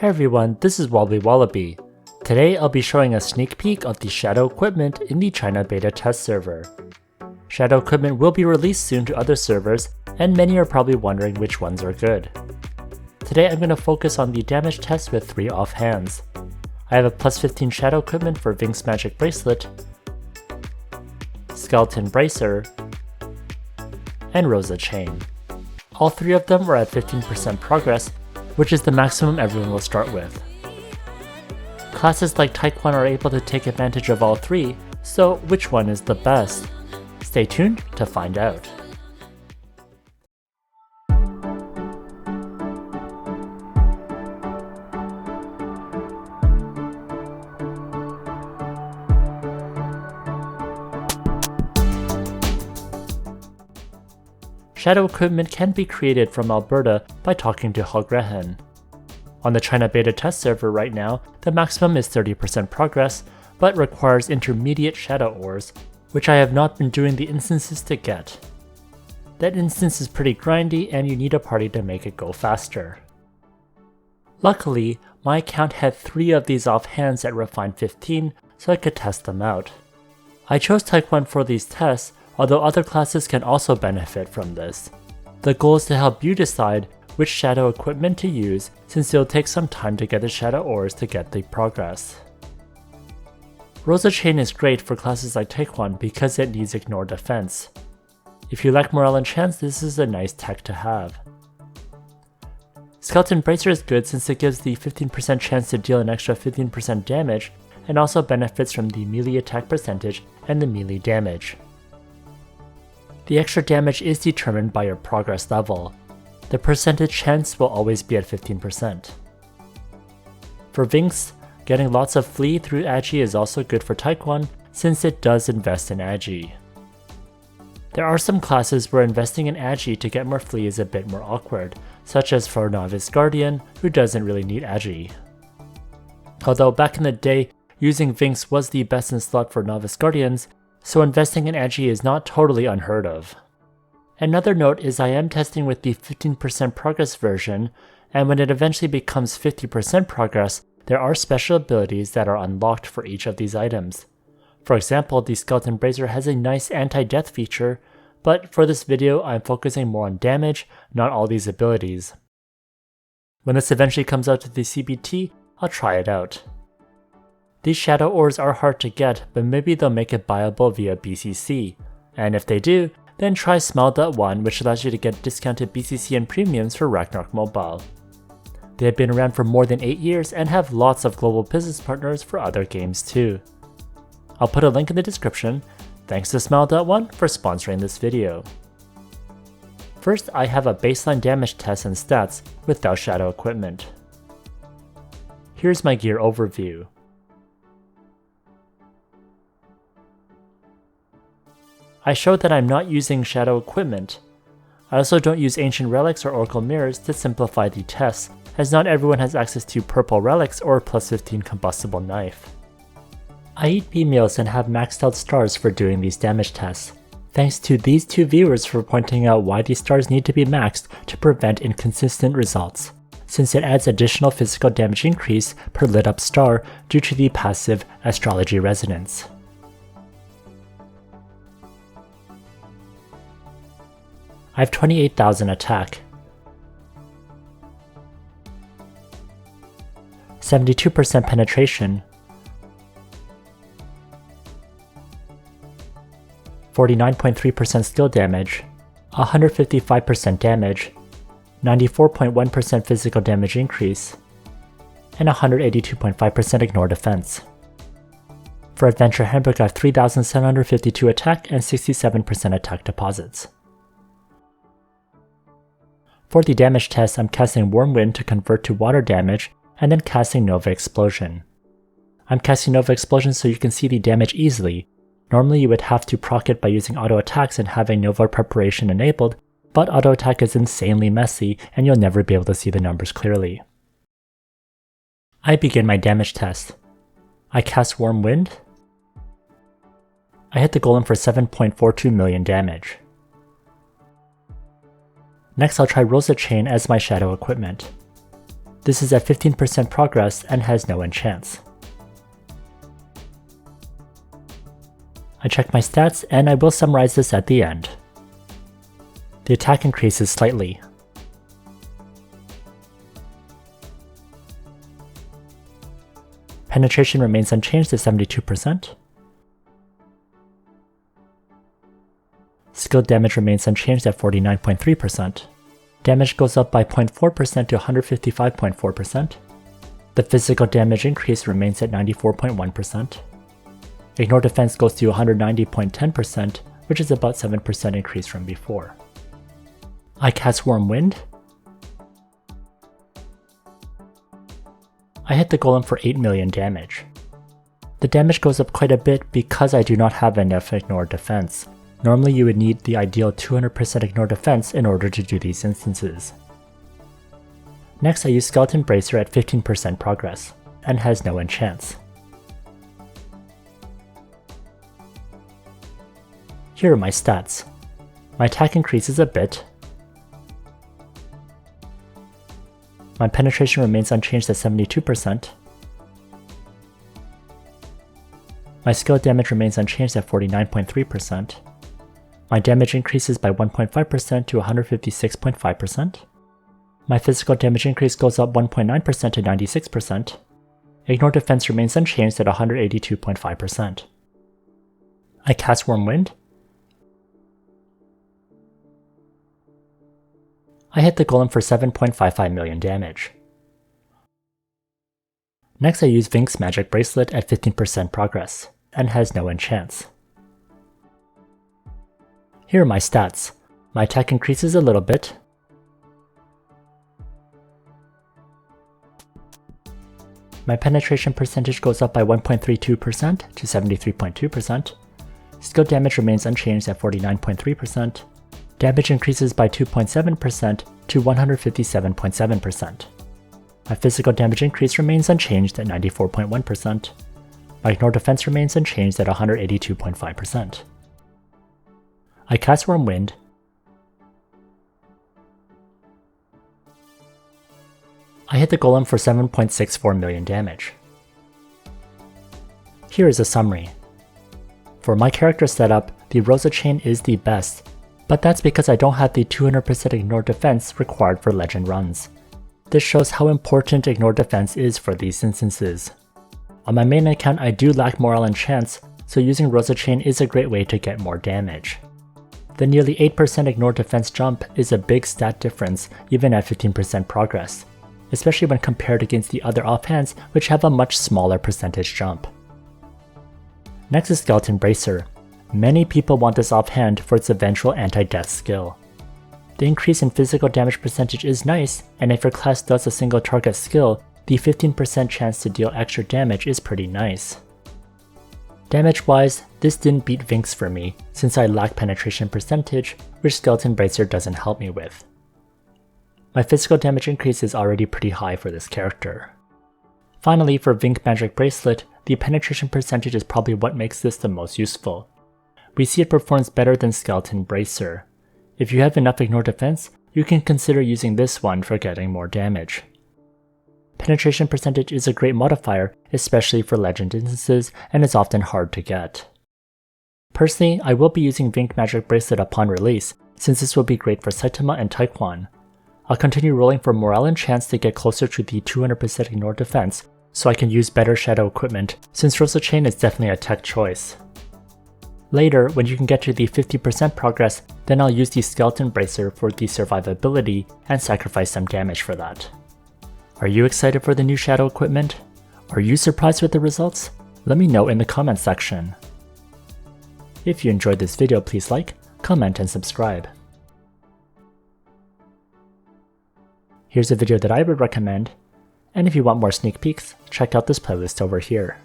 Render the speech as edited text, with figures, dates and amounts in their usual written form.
Hi everyone, this is WobblyWallaby. Today I'll be showing a sneak peek of the Shadow equipment in the China beta test server. Shadow equipment will be released soon to other servers, and many are probably wondering which ones are good. Today I'm going to focus on the damage test with 3 offhands. I have a plus 15 Shadow equipment for Vinkt Magic Bracelet, Skeleton Bracer, and Rosa Chain. All 3 of them are at 15% progress, which is the maximum everyone will start with. Classes like Taekwon are able to take advantage of all 3, so which one is the best? Stay tuned to find out. Shadow equipment can be created from Alberta by talking to Hogrehen. On the China beta test server right now, the maximum is 30% progress, but requires intermediate shadow ores, which I have not been doing the instances to get. That instance is pretty grindy and you need a party to make it go faster. Luckily, my account had 3 of these offhands at Refine 15, so I could test them out. I chose Taekwon for these tests, although other classes can also benefit from this. The goal is to help you decide which shadow equipment to use, since it'll take some time to get the shadow ores to get the progress. Rosa Chain is great for classes like Taekwon because it needs ignore defense. If you lack morale and chance, this is a nice tech to have. Skeleton Bracer is good since it gives the 15% chance to deal an extra 15% damage, and also benefits from the melee attack percentage and the melee damage. The extra damage is determined by your progress level. The percentage chance will always be at 15%. For Vinkts, getting lots of Flea through Agi is also good for Taekwon, since it does invest in Agi. There are some classes where investing in Agi to get more Flea is a bit more awkward, such as for Novice Guardian, who doesn't really need Agi. Although back in the day, using Vinkts was the best in slot for Novice Guardians, so investing in Agi is not totally unheard of. Another note is I am testing with the 15% progress version, and when it eventually becomes 50% progress, there are special abilities that are unlocked for each of these items. For example, the Skeleton Bracer has a nice anti-death feature, but for this video I'm focusing more on damage, not all these abilities. When this eventually comes out to the CBT, I'll try it out. These shadow ores are hard to get, but maybe they'll make it buyable via BCC, and if they do, then try Smell.1, which allows you to get discounted BCC and premiums for Ragnarok Mobile. They have been around for more than 8 years and have lots of global business partners for other games too. I'll put a link in the description. Thanks to Smell.1 for sponsoring this video. First, I have a baseline damage test and stats without shadow equipment. Here's my gear overview. I showed that I'm not using shadow equipment. I also don't use ancient relics or oracle mirrors to simplify the tests, as not everyone has access to purple relics or plus 15 combustible knife. I eat B meals and have maxed out stars for doing these damage tests. Thanks to these 2 viewers for pointing out why these stars need to be maxed to prevent inconsistent results, since it adds additional physical damage increase per lit up star due to the passive astrology resonance. I have 28,000 attack, 72% penetration, 49.3% skill damage, 155% damage, 94.1% physical damage increase, and 182.5% ignore defense. For Adventure Handbook I have 3,752 attack and 67% attack deposits. For the damage test, I'm casting Warm Wind to convert to water damage, and then casting Nova Explosion. I'm casting Nova Explosion so you can see the damage easily. Normally you would have to proc it by using auto attacks and having Nova Preparation enabled, but auto attack is insanely messy and you'll never be able to see the numbers clearly. I begin my damage test. I cast Warm Wind. I hit the golem for 7.42 million damage. Next I'll try Rosa Chain as my shadow equipment. This is at 15% progress and has no enchants. I check my stats and I will summarize this at the end. The attack increases slightly. Penetration remains unchanged at 72%. Skill damage remains unchanged at 49.3%. Damage goes up by 0.4% to 155.4%. The physical damage increase remains at 94.1%. Ignore defense goes to 190.10%, which is about 7% increase from before. I cast Warm Wind. I hit the golem for 8 million damage. The damage goes up quite a bit because I do not have enough ignore defense. Normally you would need the ideal 200% ignore defense in order to do these instances. Next I use Skeleton Bracer at 15% progress, and has no enchants. Here are my stats. My attack increases a bit. My penetration remains unchanged at 72%. My skill damage remains unchanged at 49.3%. My damage increases by 1.5% to 156.5%. My physical damage increase goes up 1.9% to 96%. Ignore defense remains unchanged at 182.5%. I cast Warm Wind. I hit the golem for 7.55 million damage. Next I use Vinkt Magic Bracelet at 15% progress, and has no enchants. Here are my stats. My attack increases a little bit. My penetration percentage goes up by 1.32% to 73.2%. Skill damage remains unchanged at 49.3%. Damage increases by 2.7% to 157.7%. My physical damage increase remains unchanged at 94.1%. My ignore defense remains unchanged at 182.5%. I cast Warm Wind. I hit the golem for 7.64 million damage. Here is a summary. For my character setup, the Rosa Chain is the best, but that's because I don't have the 200% ignore defense required for legend runs. This shows how important ignore defense is for these instances. On my main account I do lack morale and chance, so using Rosa Chain is a great way to get more damage. The nearly 8% ignore defense jump is a big stat difference even at 15% progress, especially when compared against the other offhands which have a much smaller percentage jump. Next is Skeleton Bracer. Many people want this offhand for its eventual anti-death skill. The increase in physical damage percentage is nice, and if your class does a single target skill, the 15% chance to deal extra damage is pretty nice. Damage wise, this didn't beat Vinkt's for me, since I lack penetration percentage, which Skeleton Bracer doesn't help me with. My physical damage increase is already pretty high for this character. Finally, for Vinkt Magic Bracelet, the penetration percentage is probably what makes this the most useful. We see it performs better than Skeleton Bracer. If you have enough ignore defense, you can consider using this one for getting more damage. Penetration percentage is a great modifier, especially for legend instances, and is often hard to get. Personally, I will be using Vinkt Magic Bracelet upon release, since this will be great for Saitama and Taekwon. I'll continue rolling for morale and chance to get closer to the 200% ignore defense, so I can use better shadow equipment, since Rosa Chain is definitely a tech choice. Later, when you can get to the 50% progress, then I'll use the Skeleton Bracer for the survivability and sacrifice some damage for that. Are you excited for the new shadow equipment? Are you surprised with the results? Let me know in the comments section. If you enjoyed this video, please like, comment, and subscribe. Here's a video that I would recommend, and if you want more sneak peeks, check out this playlist over here.